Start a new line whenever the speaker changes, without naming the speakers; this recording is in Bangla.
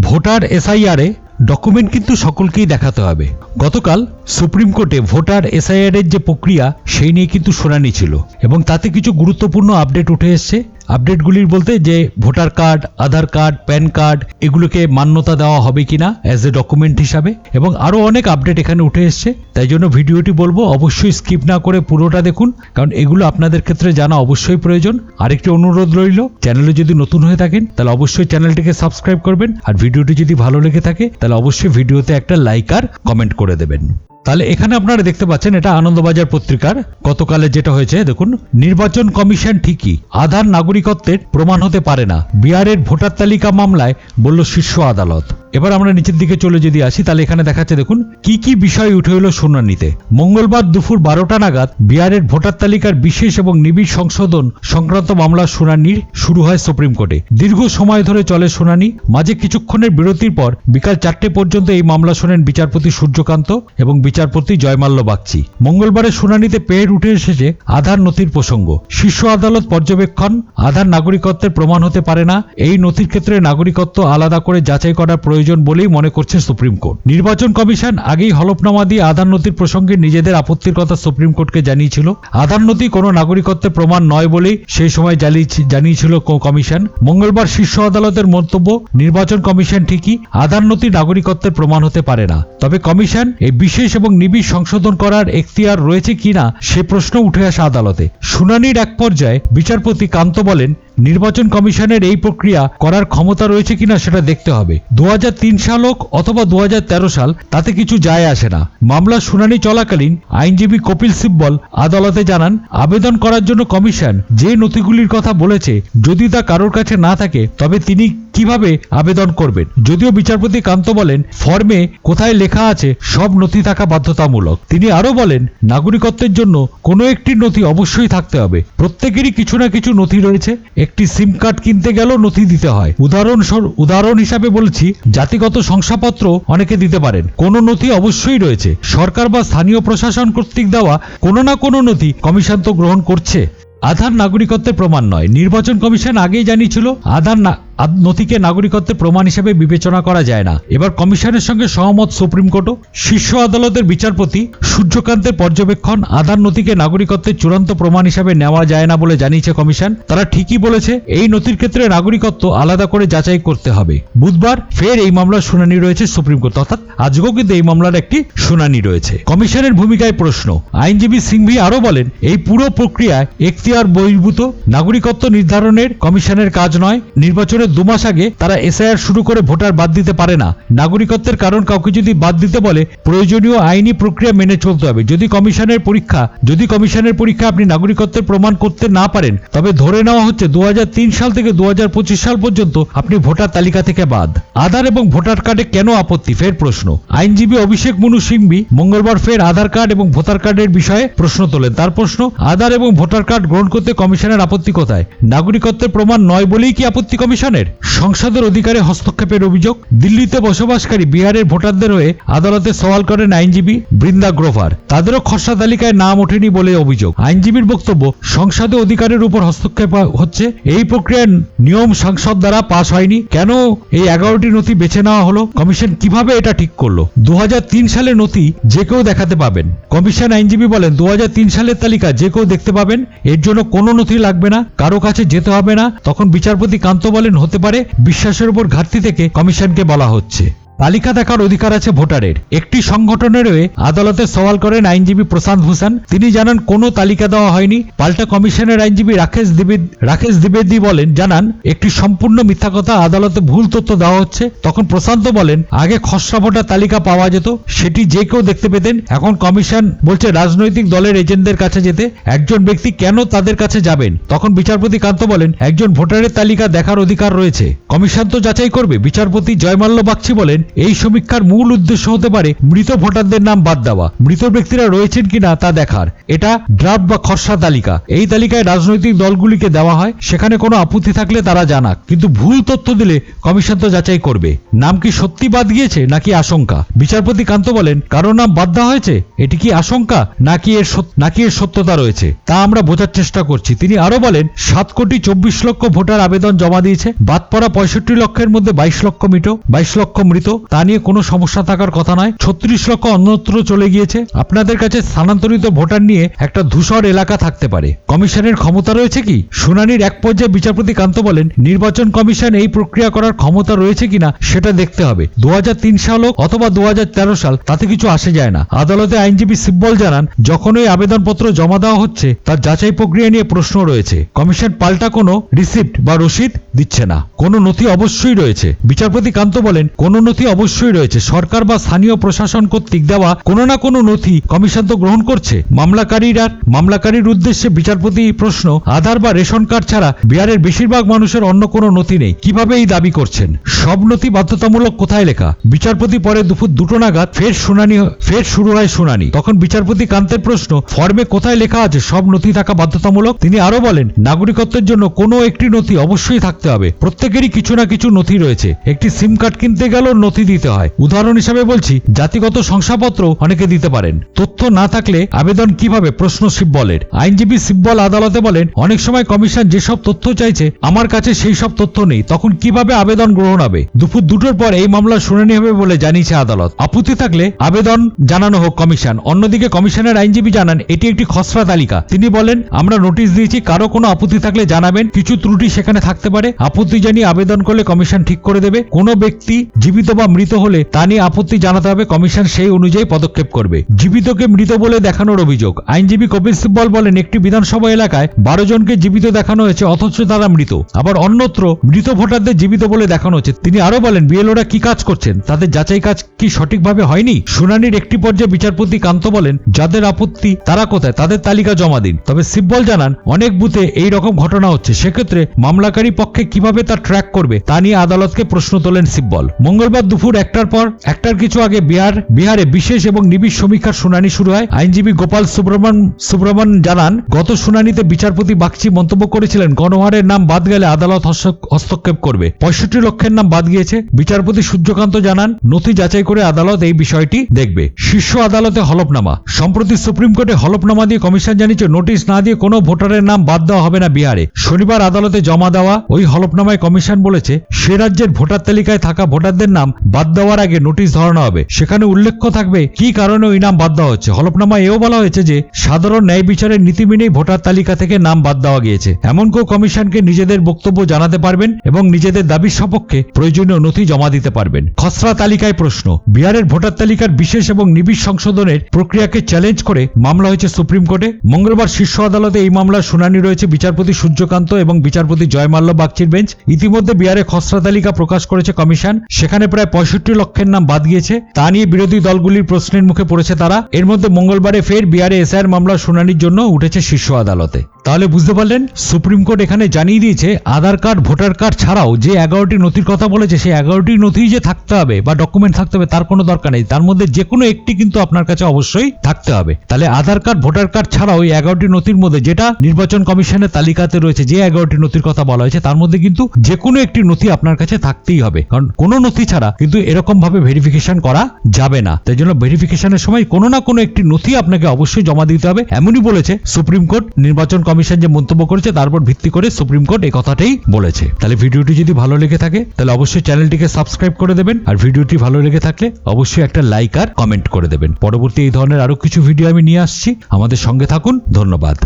ভোটার এসআইআর এ ডকুমেন্ট কিন্তু সকলকেই দেখাতে হবে। গতকাল সুপ্রিম কোর্টে ভোটার এসআইআর এর যে প্রক্রিয়া সেই নিয়ে কিন্তু শুনানি ছিল এবং তাতে কিছু গুরুত্বপূর্ণ আপডেট উঠে এসছে। আপডেটগুলির বলতে যে ভোটার কার্ড, আধার কার্ড, প্যান কার্ড এগুলোকে মান্যতা দেওয়া হবে কিনা অ্যাজ এ ডকুমেন্ট হিসাবে, এবং আরো অনেক আপডেট এখানে উঠে এসছে। তাই জন্য ভিডিওটি বলবো অবশ্যই স্কিপ না করে পুরোটা দেখুন, কারণ এগুলো আপনাদের ক্ষেত্রে জানা অবশ্যই প্রয়োজন। আরেকটি অনুরোধ রইল, চ্যানেলে যদি নতুন হয়ে থাকেন তাহলে অবশ্যই চ্যানেলটিকে সাবস্ক্রাইব করবেন, আর ভিডিওটি যদি ভালো লেগে থাকে তাহলে অবশ্যই ভিডিওতে একটা লাইক আর কমেন্ট করে দেবেন। তাহলে এখানে আপনারা দেখতে পাচ্ছেন এটা আনন্দবাজার পত্রিকার গতকালে যেটা হয়েছে। দেখুন, নির্বাচন কমিশন ঠিকই আধার নাগরিকত্বের প্রমাণ হতে পারে না, বিহারের ভোটার তালিকা মামলায় বলল শীর্ষ আদালত। এবার আমরা নিচের দিকে চলে যদি আসি তাহলে এখানে দেখাচ্ছে দেখুন কি কি বিষয় উঠে এলো শুনানিতে। মঙ্গলবার দুপুর 12টা নাগাদ বিহারের ভোটার তালিকার বিশেষ এবং নিবিড় সংশোধন সংক্রান্ত মামলার শুনানি শুরু হয় সুপ্রিম কোর্টে। দীর্ঘ সময় ধরে চলে শুনানি, মাঝে কিছুক্ষণের বিরতির পর বিকাল 4টে পর্যন্ত এই মামলা শোনেন বিচারপতি সূর্যকান্ত এবং বিচারপতি জয়মাল্য বাগচি। মঙ্গলবারের শুনানিতে পেয়ে উঠে এসেছে আধার নথির প্রসঙ্গ। শীর্ষ আদালত পর্যবেক্ষণ, আধার নাগরিকত্বের প্রমাণ হতে পারে না, এই নথির ক্ষেত্রে নাগরিকত্ব আলাদা করে যাচাই করার প্রয়োজন বলেই মনে করছে সুপ্রিম কোর্ট। নির্বাচন কমিশন আগেই হলফনামা দিয়ে আধার নথির প্রসঙ্গে নিজেদের আপত্তির কথা সুপ্রিম কোর্টকে জানিয়েছিল। আধার নথি কোনো নাগরিকত্বের প্রমাণ নয় বলেই সেই সময় জানিয়েছিল কমিশন। মঙ্গলবার শীর্ষ আদালতের মন্তব্য, নির্বাচন কমিশন ঠিকই আধার নথি নাগরিকত্বের প্রমাণ হতে পারে না, তবে কমিশন এই বিশেষ এবং নিবিড় সংশোধন করার এখতিয়ার রয়েছে কিনা সে প্রশ্ন উঠে আসে আদালতে। শুনানির এক পর্যায়ে বিচারপতি কান্ত বলেন, নির্বাচন কমিশনের এই প্রক্রিয়া করার ক্ষমতা রয়েছে কিনা সেটা দেখতে হবে। 2003 সাল হোক অথবা 2013 সাল, তাতে কিছু যায় আসে না। মামলার শুনানি চলাকালীন আইনজীবী কপিল সিব্বল আদালতে জানান, আবেদন করার জন্য কমিশন যে নথিগুলির কথা বলেছে যদি তা কারোর কাছে না থাকে তবে তিনি কিভাবে আবেদন করবেন। যদিও বিচারপতি কান্ত বলেন, ফর্মে কোথায় লেখা আছে সব নথি থাকা বাধ্যতামূলক। তিনি আরো বলেন, নাগরিকত্বের জন্য কোনো একটি নথি অবশ্যই থাকতে হবে। প্রত্যেকেরই কিছু না কিছু নথি রয়েছে। একটি সিম কার্ড কিনতে গেলেও নথি দিতে হয়। উদাহরণ হিসাবে বলছি, জাতিগত শংসাপত্র অনেকে দিতে পারেন। কোনো নথি অবশ্যই রয়েছে। সরকার বা স্থানীয় প্রশাসন কর্তৃক দেওয়া কোনো না কোনো নথি কমিশন তো গ্রহণ করছে। আধার নাগরিকত্বের প্রমাণ নয়, নির্বাচন কমিশন আগেই জানিয়েছিল আধার নথিকে নাগরিকত্বের প্রমাণ হিসেবে বিবেচনা করা যায় না। এবার কমিশনের সঙ্গে সহমত সুপ্রিম কোর্টও। শীর্ষ আদালতের বিচারপতি সূর্যকান্তের পর্যবেক্ষণ, আধার নথিকে নাগরিকত্বের চূড়ান্ত প্রমাণ হিসেবে নেওয়া যায় না বলে জানিয়েছে কমিশন। তারা ঠিকই বলেছে, এই নথির ক্ষেত্রে নাগরিকত্ব আলাদা করে যাচাই করতে হবে। বুধবার ফের এই মামলার শুনানি রয়েছে সুপ্রিম কোর্ট, অর্থাৎ আজকেও কিন্তু এই মামলার একটি শুনানি রয়েছে। কমিশনের ভূমিকায় প্রশ্ন, আইনজীবী সিংভি আরো বলেন, এই পুরো প্রক্রিয়ায় এখতিয়ার বহির্ভূত, নাগরিকত্ব নির্ধারণের কমিশনের কাজ নয়। নির্বাচনের 2 মাস আগে তারা এসআইআর শুরু করে ভোটার বাদ দিতে পারে না। নাগরিকত্বের কারণ কাউকে যদি বাদ দিতে বলে প্রয়োজনীয় আইনি প্রক্রিয়া মেনে চলতে হবে। যদি কমিশনের পরীক্ষা আপনি নাগরিকত্বের প্রমাণ করতে না পারেন তবে ধরে নেওয়া হচ্ছে 2003 সাল থেকে 2025 সাল পর্যন্ত আপনি ভোটার তালিকা থেকে বাদ। আধার এবং ভোটার কার্ডে কেন আপত্তি, ফের প্রশ্ন। আইনজীবী অভিষেক মনু সিংভি মঙ্গলবার ফের আধার কার্ড এবং ভোটার কার্ডের বিষয়ে প্রশ্ন তোলেন। তার প্রশ্ন, আধার এবং ভোটার কার্ড গ্রহণ করতে কমিশনের আপত্তি কোথায়? নাগরিকত্বের প্রমাণ নয় বলেই কি আপত্তি কমিশনের? সংসদের অধিকারে হস্তক্ষেপের অভিযোগ। দিল্লিতে বসবাসকারী বিহারের ভোটারদের হয়ে আদালতে সওয়াল করেন আইনজীবী বৃন্দা গ্রোভার। তাদেরও খসড়া তালিকায় নাম ওঠেনি বলে অভিযোগ। আইনজীবীর বক্তব্য, সংসদে অধিকারের উপর হস্তক্ষেপ হচ্ছে, এই প্রক্রিয়ার নিয়ম সংসদ দ্বারা পাশ হয়নি। কেন এই 11টি নথি বেছে নেওয়া হলো? কমিশন কিভাবে এটা ঠিক করলো? 2003 সালের নথি যে কেউ দেখাতে পাবেন। কমিশন আইনজীবী বলেন, 2003 সালের তালিকা যে কেউ দেখতে পাবেন, এর জন্য কোনো নথি লাগবে না, কারো কাছে যেতে হবে না। তখন বিচারপতি কান্ত বলেন, হতে পারে বিশ্বাসের উপর ঘাটতি থেকে কমিশনকে বলা হচ্ছে। তালিকা দেখার অধিকার আছে ভোটারের। একটি সংগঠনের হয়ে আদালতে সওয়াল করেন আইনজীবী প্রশান্ত ভূষণ। তিনি জানান কোনো তালিকা দেওয়া হয়নি। পাল্টা কমিশনের আইনজীবী রাকেশ দ্বিবেদী জানান একটি সম্পূর্ণ মিথ্যা কথা, আদালতে ভুল তথ্য দেওয়া হচ্ছে। তখন প্রশান্ত বলেন, আগে খসড়া ভোটার তালিকা পাওয়া যেত, সেটি যে কেউ দেখতে পেতেন। এখন কমিশন বলছে রাজনৈতিক দলের এজেন্টদের কাছে যেতে। একজন ব্যক্তি কেন তাদের কাছে যাবেন? তখন বিচারপতি কান্ত বলেন, একজন ভোটারের তালিকা দেখার অধিকার রয়েছে, কমিশন তো যাচাই করবে। বিচারপতি জয়মাল্য বাগচি বলেন, এই সমীক্ষার মূল উদ্দেশ্য হতে পারে মৃত ভোটারদের নাম বাদ দেওয়া, মৃত ব্যক্তিরা রয়েছেন কিনা তা দেখার। এটা ড্রাফট বা খসড়া তালিকা। এই তালিকায় রাজনৈতিক দলগুলিকে দেওয়া হয়, সেখানে কোনো আপত্তি থাকলে তারা জানাক, কিন্তু ভুল তথ্য দিলে কমিশন তো যাচাই করবে নাম কি সত্যি বাদ গিয়েছে নাকি আশঙ্কা। বিচারপতি কান্ত বলেন, কারো নাম বাদ দেওয়া হয়েছে, এটি কি আশঙ্কা নাকি এর সত্যতা রয়েছে তা আমরা বোঝার চেষ্টা করছি। তিনি আরো বলেন, 7,24,00,000 ভোটার আবেদন জমা দিয়েছে, বাদ পড়া 65 লক্ষের মধ্যে 22 লক্ষ মৃত, তা নিয়ে কোনো সমস্যা থাকার কথা নয়। 36 লক্ষ অন্যত্র চলে গিয়েছে। আপনাদের কাছে স্থানান্তরিত ভোটার নিয়ে একটা ধূসর এলাকা থাকতে পারে। কমিশনের ক্ষমতা রয়েছে কি? শুনানির এক পর্যায়ে বিচারপতি কান্ত বলেন, নির্বাচন কমিশন এই প্রক্রিয়া করার ক্ষমতা রয়েছে কিনা সেটা দেখতে হবে। 2003 সাল হোক অথবা 2013 সাল, তাতে কিছু আসে যায় না। আদালতে আইনজীবী সিব্বল জানান, যখন ওই আবেদনপত্র জমা দেওয়া হচ্ছে তার যাচাই প্রক্রিয়া নিয়ে প্রশ্ন রয়েছে। কমিশন পাল্টা কোনো রিসিপ্ট বা রসিদ দিচ্ছে না। কোনো নথি অবশ্যই রয়েছে। বিচারপতি কান্ত বলেন, কোনো নথি অবশ্যই রয়েছে। সরকার বা স্থানীয় প্রশাসন কর্তৃক দেওয়া কোনো না কোনো নথি কমিশন তো গ্রহণ করছে। মামলাকারীর উদ্দেশ্যে বিচারপতি প্রশ্ন, আধার বা রেশন কার্ড ছাড়া বিহারের বেশিরভাগ মানুষের অন্য কোনো নথি নেই, কিভাবে এই দাবি করছেন? সব নথি বাধ্যতামূলক কোথায় লেখা? বিচারপতি পরে দুপুর 2টো নাগাদ ফের শুরু হয় শুনানি। তখন বিচারপতি কান্তের প্রশ্ন, ফর্মে কোথায় লেখা আছে সব নথি থাকা বাধ্যতামূলক? তিনি আরো বলেন, নাগরিকত্বের জন্য কোনো একটি নথি অবশ্যই থাকতে হবে। প্রত্যেকেরই কিছু না কিছু নথি রয়েছে। একটি সিম কার্ড কিনতে গেলেও নথি দিতে হয়। উদাহরণ হিসাবে বলছি, জাতিগত শংসাপত্র অনেকে দিতে পারেন। তথ্য না থাকলে আবেদন কিভাবে? প্রশ্ন সিব্বলের। আইনজীবী সিব্বল আদালতে বলেন, অনেক সময় কমিশন যেসব তথ্য চাইছে আমার কাছে সেই সব তথ্য নেই, তখন কিভাবে আবেদন গ্রহণ হবে? দুপুর 2টোর পর এই মামলার শুনানি হবে বলে জানিয়েছে আদালত। আপত্তি থাকলে আবেদন জানানো হোক কমিশন। অন্যদিকে কমিশনের আইনজীবী জানান, এটি একটি খসড়া তালিকা। তিনি বলেন, আমরা নোটিশ দিয়েছি, কারো কোনো আপত্তি থাকলে জানাবেন। কিছু ত্রুটি সেখানে থাকতে পারে, আপত্তি জানিয়ে আবেদন করলে কমিশন ঠিক করে দেবে। কোনো ব্যক্তি জীবিত বা মৃত হলে তা নিয়ে আপত্তি জানাতে হবে, কমিশন সেই অনুযায়ী পদক্ষেপ করবে। জীবিতকে মৃত বলে দেখানোর অভিযোগ। আইনজীবী কপিল সিব্বল বলেন, একটি বিধানসভা এলাকায় 12 জনকে জীবিত দেখানো হয়েছে অথচ তারা মৃত। আবার অন্যত্র মৃত ভোটারদের জীবিত বলে দেখানো হচ্ছে। তিনি আরো বলেন, বিএলওরা কি কাজ করছেন, তাদের যাচাই কাজ কি সঠিকভাবে হয়নি? শুনানির একটি পর্যায়ে বিচারপতি কান্ত বলেন, যাদের আপত্তি তারা কোথায়, তাদের তালিকা জমা দিন। তবে সিব্বল জানান, অনেক বুথে এই রকম ঘটনা হচ্ছে, সেক্ষেত্রে মামলাকারী পক্ষে কিভাবে তা ট্র্যাক করবে তা নিয়ে আদালতকে প্রশ্ন তোলেন সিব্বল। মঙ্গলবার দুপুর 1টার কিছু আগে বিহারে বিশেষ এবং নিবিড় সমীক্ষার শুনানি শুরু হয়। আইনজীবী গোপাল সুব্রমণ জানান, গত শুনানিতে বিচারপতি বাগচি মন্তব্য করেছিলেন, গণহারের নাম বাদ গেলে আদালত হস্তক্ষেপ করবে। 65 লক্ষের নাম বাদ গিয়েছে। বিচারপতি সূর্যকান্ত জানান, নথি যাচাই করে আদালত এই বিষয়টি দেখবে। শীর্ষ আদালতে হলফনামা। সম্প্রতি সুপ্রিম কোর্টে হলফনামা দিয়ে কমিশন জানিয়েছে, নোটিশ না দিয়ে কোনো ভোটারের নাম বাদ দেওয়া হবে না বিহারে। শনিবার আদালতে জমা দেওয়া ওই হলফনামায় কমিশন বলেছে, সে রাজ্যের ভোটার তালিকায় থাকা ভোটারদের নাম বাদ দেওয়ার আগে নোটিশ ধরানো হবে। সেখানে উল্লেখ থাকবে কি কারণে ওই নাম বাদ দেওয়া হচ্ছে। হলফনামায় এও বলা হয়েছে যে সাধারণ ন্যায় বিচারের নীতি মেনেই ভোটার তালিকা থেকে নাম বাদ দেওয়া গিয়েছে। এমন কেউ কমিশনকে নিজেদের বক্তব্য জানাতে পারবেন এবং নিজেদের দাবির সপক্ষে প্রয়োজনীয় নথি জমা দিতে পারবেন। খসড়া তালিকায় প্রশ্ন। বিহারের ভোটার তালিকার বিশেষ এবং নিবিড় সংশোধনের প্রক্রিয়াকে চ্যালেঞ্জ করে মামলা হয়েছে সুপ্রিম কোর্টে। মঙ্গলবার শীর্ষ আদালতে এই মামলার শুনানি রয়েছে। বিচারপতি সূর্যকান্ত এবং বিচারপতি জয়মাল্য বাগচির বেঞ্চ। ইতিমধ্যে বিহারে খসড়া তালিকা প্রকাশ করেছে কমিশন। সেখানে প্রায় 65 লক্ষের নাম বাদ গিয়েছে। তা নিয়ে বিরোধী দলগুলির প্রশ্নের মুখে পড়েছে তারা। এর মধ্যে মঙ্গলবারে ফের বিহারে এসআইআর মামলার শুনানির জন্য উঠেছে শীর্ষ আদালতে। তাহলে বুঝতে পারলেন, সুপ্রিম কোর্ট এখানে জানিয়ে দিয়েছে, আধার কার্ড, ভোটার কার্ড ছাড়াও যে 11টি নথির কথা বলেছে, সেই 11টি নথি যে থাকতে হবে বা ডকুমেন্ট থাকতে হবে তার কোনো দরকার নেই। তার মধ্যে যে কোনো একটি কিন্তু আপনার কাছে অবশ্যই থাকতে হবে। তাহলে আধার কার্ড, ভোটার কার্ড ছাড়াও ওই 11টি নথির মধ্যে, যেটা নির্বাচন কমিশনের তালিকাতে রয়েছে, যে 11টি নথির কথা বলা হয়েছে, তার মধ্যে কিন্তু যে কোনো একটি নথি আপনার কাছে থাকতেই হবে। কারণ কোনো নথি ছাড়া কিন্তু এরকম ভাবে ভেরিফিকেশন করা যাবে না। তাই জন্য ভেরিফিকেশনের সময় কোনো না কোনো একটি নথি আপনাকে অবশ্যই জমা দিতে হবে, এমনই বলেছে সুপ্রিম কোর্ট। নির্বাচন কমিশন যে মন্তব্য করেছে তার উপর ভিত্তি করে সুপ্রিম কোর্ট এই কথাটাই বলেছে। তাহলে ভিডিওটি যদি ভালো লেগে থাকে তাহলে অবশ্যই চ্যানেলটিকে সাবস্ক্রাইব করে দেবেন, আর ভিডিওটি ভালো লেগে থাকলে অবশ্যই একটা লাইক আর কমেন্ট করে দেবেন। পরবর্তী এই ধরনের আরো কিছু ভিডিও আমি নিয়ে আসছি, আমাদের সঙ্গে থাকুন। ধন্যবাদ।